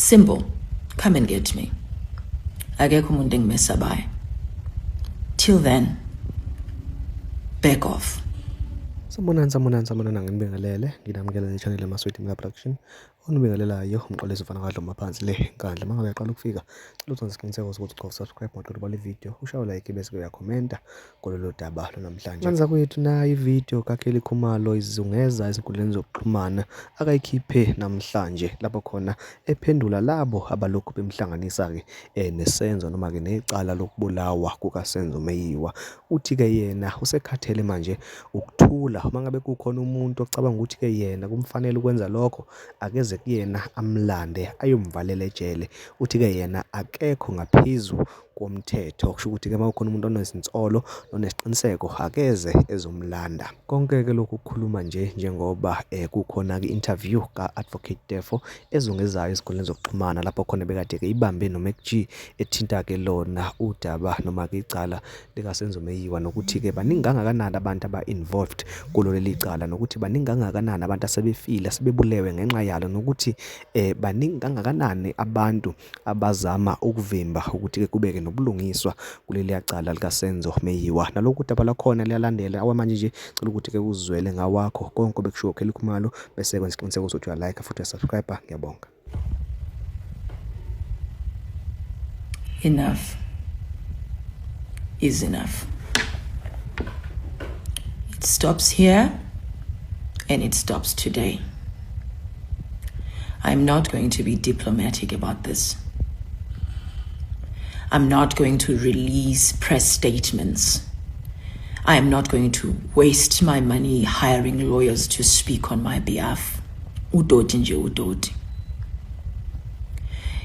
Simple. Come and get me. Akekho umuntu engimesabayo. Till then, back off. Sanibonani ngibingelele nginamukela le channel yaMasweti Media Production onibingelelayo umxolisi ufana kadlo maphansi le inkandla mangabe yaqala ukufika cela uthi isiqiniseko sokuthi uqoqa subscribe maqedwe le video ushaye like bese uyakhomenta kulolu daba namhlanje manza kwethu na i-video kaKelly Khumalo izungeza ezinkundleni zokuxhumana akayikhiphe namhlanje lapho khona ephendula labo abalokhu bemhlanganisa ke nesenzo noma ke necala lokubulawa kukaSenzo Meyiwa uthi ke yena usekhathele manje ukuthula mangabe kukhona umuntu ocabanga ukuthi ke yena kumfanele ukwenza lokho akeze kuyena amlande ayomvalela ejele uthi ke yena akekho ngaphezulu komthetho okusho ukuthi ke makukhona umuntu onesinsolo onesiqiniseko akeze ezomlanda konke ke lokhu ukukhuluma nje njengoba kukhona ke interview kaAdvocate Defo ezungezayo esikhundleni zokuxhumana lapho khona bekade ke ibambe noMacG ethinta ke lona udaba noma ke icala likaSenzo Meyiwa nokuthi ke baningi kangakanani abantu aba-involved kulo leli cala nokuthi baningi kangakanani abantu asebefile sebebulewe ngenxa yalo nokuthi baningi kangakanani abantu abazama ukuvimba ukuthi ke kubeke nobulungiswa kuleli cala likaSenzo Meyiwa nalokhu udaba lakhona liyalandela awamanje nje cela ukuthi ke uzwele ngawakho konke bekushiwo Kelly Khumalo bese kwenza isiqiniseko sokuthi uya like futhi subscribe ngiyabonga. Enough is enough. It stops here and it stops today. I'm not going to be diplomatic about this. I'm not going to release press statements. I am not going to waste my money hiring lawyers to speak on my behalf. Udoti nje udoti.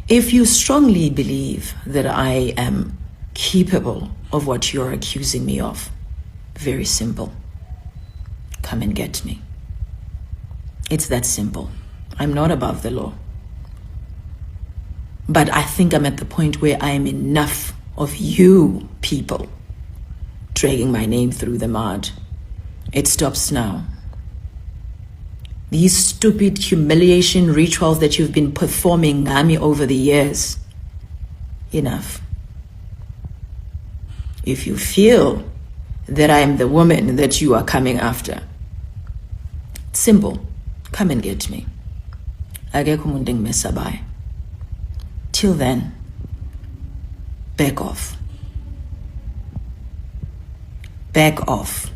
If you strongly believe that I am capable of what you're accusing me of, very simple. Come and get me. It's that simple. I'm not above the law. But I think I'm at the point where I am enough of you people dragging my name through the mud. It stops now. These stupid humiliation rituals that you've been performing ngami over the years. Enough. If you feel that I am the woman that you are coming after, simple. Come and get me. Akekho umuntu engimesabayo. Till then, back off. Back off.